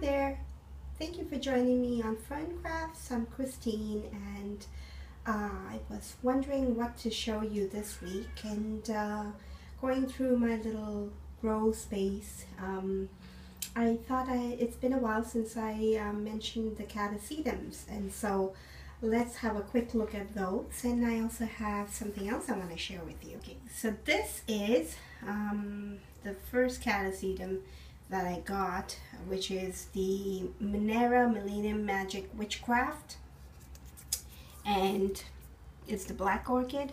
there. Thank you for joining me on FernCrafts. I'm Christine, and I was wondering what to show you this week, and going through my little grow space, I thought it's been a while since I mentioned the Catasetums, and so let's have a quick look at those. And I also have something else I want to share with you. Okay, so this is the first Catasetum that I got, which is the Minera Millennium Magic Witchcraft, and it's the black orchid.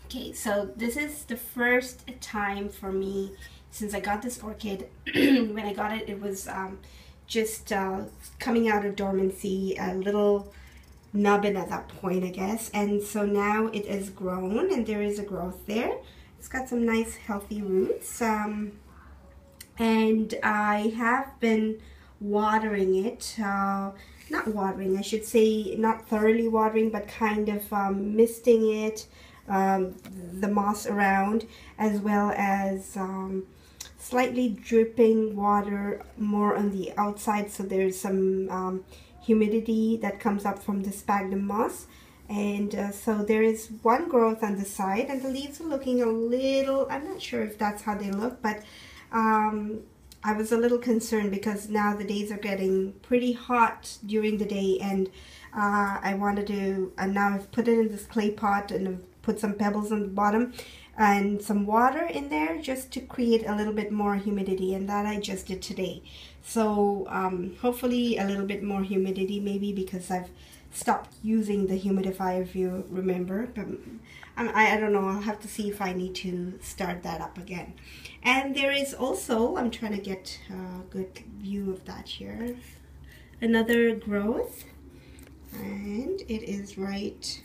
Okay, so this is the first time for me since I got this orchid. When I got it, it was just coming out of dormancy, a little nubbin at that point, I guess, and so now it is grown and there is a growth there. It's got some nice healthy roots, and I have been watering it, not watering, I should say, not thoroughly watering, but kind of misting it, the moss around, as well as slightly dripping water more on the outside, so there's some humidity that comes up from the sphagnum moss. And so there is one growth on the side, and the leaves are looking a little, I'm not sure if that's how they look, but I was a little concerned because now the days are getting pretty hot during the day, and I wanted to, and now I've put it in this clay pot and I've put some pebbles on the bottom and some water in there just to create a little bit more humidity, and that I just did today. So hopefully a little bit more humidity, maybe because I've stopped using the humidifier, if you remember, but I don't know, I'll have to see if I need to start that up again. And there is also, I'm trying to get a good view of that here, another growth, and it is right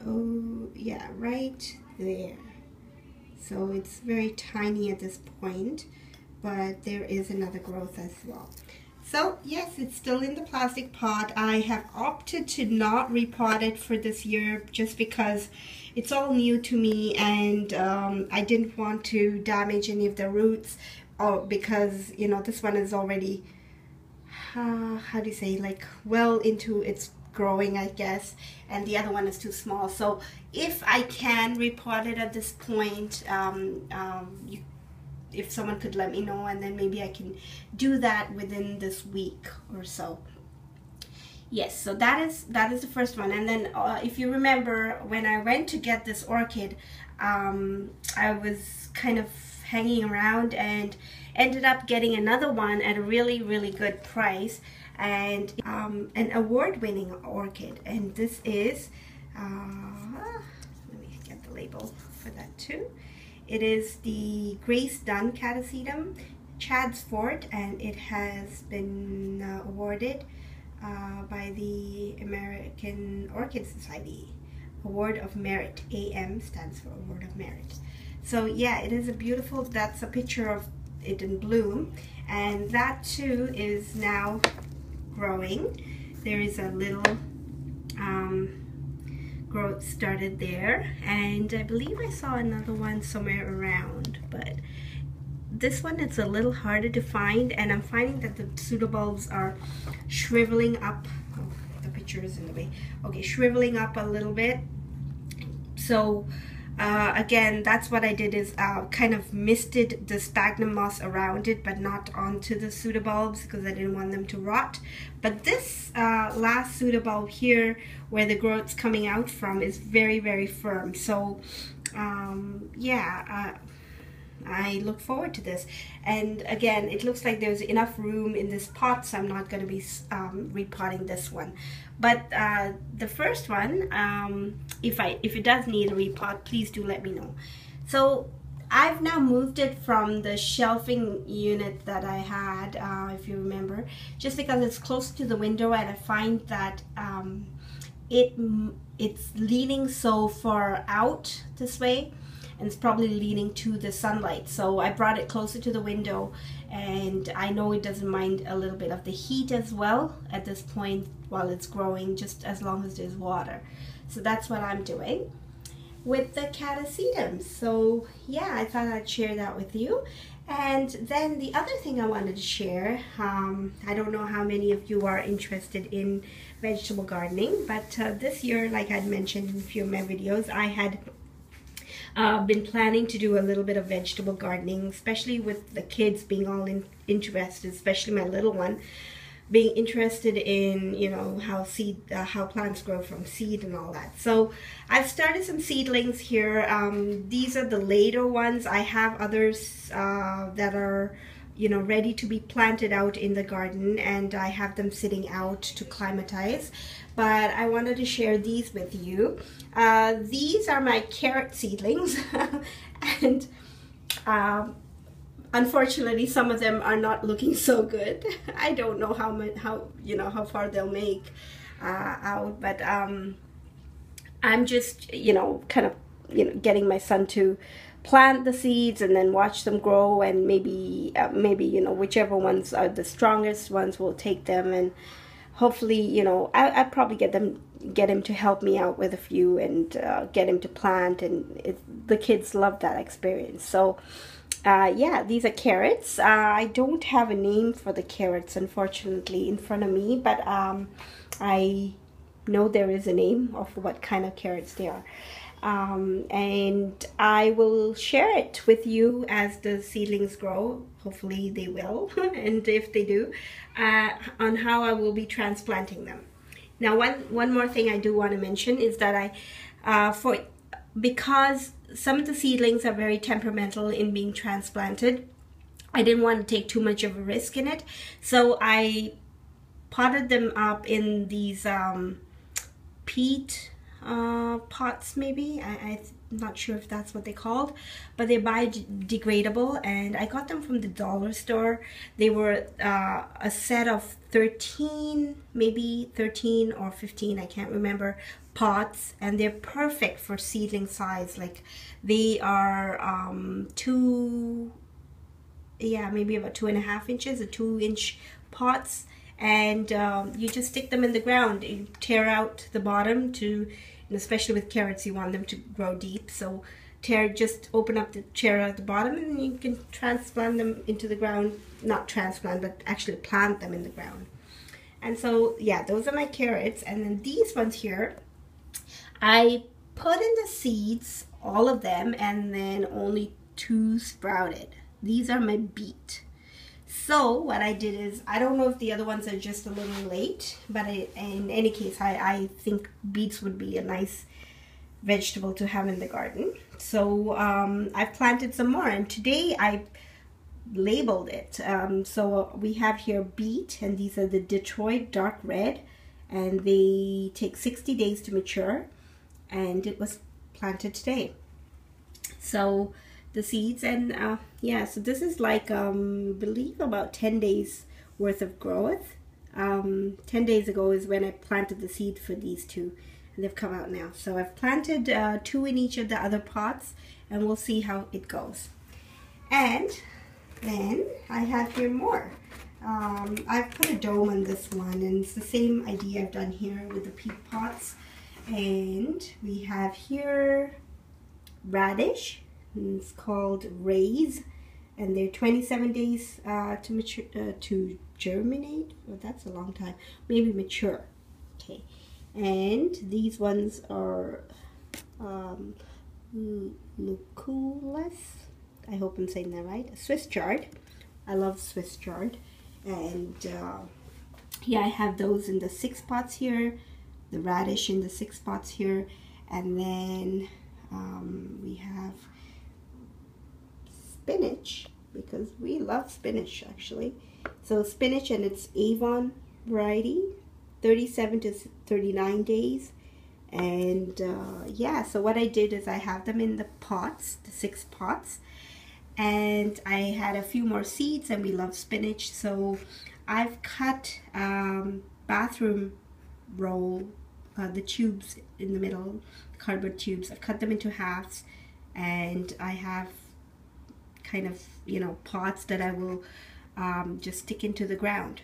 oh yeah, right there. So it's very tiny at this point, but there is another growth as well. So yes, it's still in the plastic pot. I have opted to not repot it for this year just because it's all new to me, and I didn't want to damage any of the roots, because, you know, this one is already, how do you say, like well into its growing, I guess, and the other one is too small. So if I can repot it at this point, if someone could let me know, and then maybe I can do that within this week or so. Yes, so that is the first one. And then if you remember, when I went to get this orchid, I was kind of hanging around and ended up getting another one at a really good price, and an award-winning orchid. And this is let me get the label for that too. It is the Grace Dunn Catasetum, Chad's Fort, and it has been awarded by the American Orchid Society. Award of Merit. AM stands for Award of Merit. So yeah, it is a beautiful, that's a picture of it in bloom, and that too is now growing. There is a little growth started there, and I believe I saw another one somewhere around, but this one, it's a little harder to find, and I'm finding that the pseudobulbs are shriveling up. Oh, the picture is in the way. Okay, shriveling up a little bit. So again, that's what I did, is kind of misted the sphagnum moss around it, but not onto the pseudobulbs because I didn't want them to rot. But this last pseudobulb here, where the growth's coming out from, is very firm. So yeah, I look forward to this. And again, it looks like there's enough room in this pot, so I'm not going to be repotting this one. But the first one, if it does need a repot, please do let me know. So I've now moved it from the shelving unit that I had, if you remember, just because it's close to the window, and I find that it's leaning so far out this way, and it's probably leaning to the sunlight. So I brought it closer to the window, and I know it doesn't mind a little bit of the heat as well at this point while it's growing, just as long as there's water. So that's what I'm doing. with the Catasetum. So yeah, I thought I'd share that with you. And then the other thing I wanted to share, I don't know how many of you are interested in vegetable gardening, but this year, like I'd mentioned in a few of my videos, I had been planning to do a little bit of vegetable gardening, especially with the kids being all interested, especially my little one being interested in, you know, how plants grow from seed and all that. So I've started some seedlings here. These are the later ones. I have others that are, you know, ready to be planted out in the garden, and I have them sitting out to climatize. But I wanted to share these with you. These are my carrot seedlings, and unfortunately, some of them are not looking so good. I don't know how far they'll make out, but I'm just, you know, kind of, you know, getting my son to plant the seeds and then watch them grow, and maybe you know, whichever ones are the strongest ones, we'll take them, and hopefully, you know, I probably get him to help me out with a few, and get him to plant, and the kids love that experience. So yeah, these are carrots. I don't have a name for the carrots, unfortunately, in front of me, but I know there is a name of what kind of carrots they are. And I will share it with you as the seedlings grow. Hopefully they will, and if they do, on how I will be transplanting them. Now, one more thing I do want to mention is that because some of the seedlings are very temperamental in being transplanted, I didn't want to take too much of a risk in it, so I potted them up in these peat pots, maybe. I'm not sure if that's what they're called, but they're biodegradable, and I got them from the dollar store. They were a set of 13, maybe 13 or 15, I can't remember, pots, and they're perfect for seedling size. Like, they are maybe about 2.5 inches, or 2-inch pots, and you just stick them in the ground. You tear out the bottom and especially with carrots, you want them to grow deep, so just open up tear out the bottom, and you can transplant them into the ground. Not transplant, but actually plant them in the ground. And so yeah, those are my carrots. And then these ones here, I put in the seeds, all of them, and then only 2 sprouted. These are my beet. So what I did is, I don't know if the other ones are just a little late, but in any case, I think beets would be a nice vegetable to have in the garden. So I've planted some more, and today I labeled it. So we have here beet, and these are the Detroit dark red, and they take 60 days to mature, and it was planted today. So the seeds, and yeah, so this is like believe about 10 days worth of growth. 10 days ago is when I planted the seed for these two, and they've come out now. So I've planted 2 in each of the other pots, and we'll see how it goes. And then I have here more. I've put a dome on this one, and it's the same idea I've done here with the peat pots. And we have here radish. It's called Raise, and they're 27 days to mature, to germinate. Oh, that's a long time. Maybe mature. Okay, and these ones are Lucullus. I hope I'm saying that right. Swiss chard. I love Swiss chard, and yeah, I have those in the 6 pots here. The radish in the 6 pots here, and then we have spinach, because we love spinach actually. So spinach, and it's Avon variety, 37 to 39 days. And yeah, so what I did is I have them in the pots, the 6 pots, and I had a few more seeds, and we love spinach, so I've cut bathroom roll, the tubes in the middle, cardboard tubes. I've cut them into halves, and I have kind of, you know, pots that I will just stick into the ground.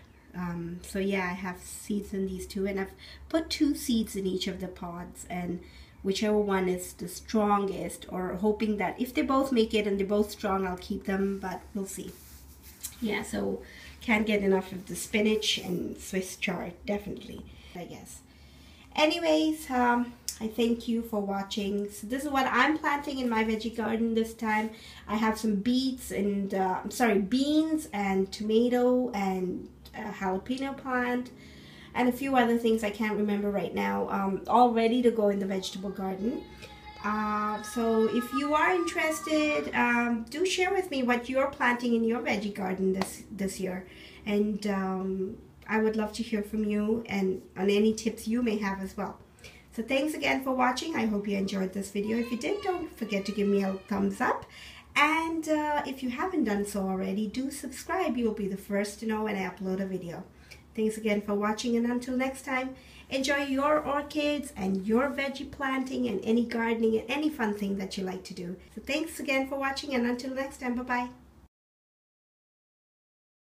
So yeah, I have seeds in these two, and I've put 2 seeds in each of the pods, and whichever one is the strongest, or hoping that if they both make it and they're both strong, I'll keep them, but we'll see. Yeah, so can't get enough of the spinach and Swiss chard, definitely, I guess. Anyways, I thank you for watching. So this is what I'm planting in my veggie garden this time. I have some beets and beans and tomato and a jalapeno plant and a few other things I can't remember right now, all ready to go in the vegetable garden. So if you are interested, do share with me what you're planting in your veggie garden this year, and I would love to hear from you and on any tips you may have as well. So thanks again for watching. I hope you enjoyed this video. If you did, don't forget to give me a thumbs up. And if you haven't done so already, do subscribe. You'll be the first to know when I upload a video. Thanks again for watching, and until next time, enjoy your orchids and your veggie planting and any gardening and any fun thing that you like to do. So thanks again for watching, and until next time, bye-bye.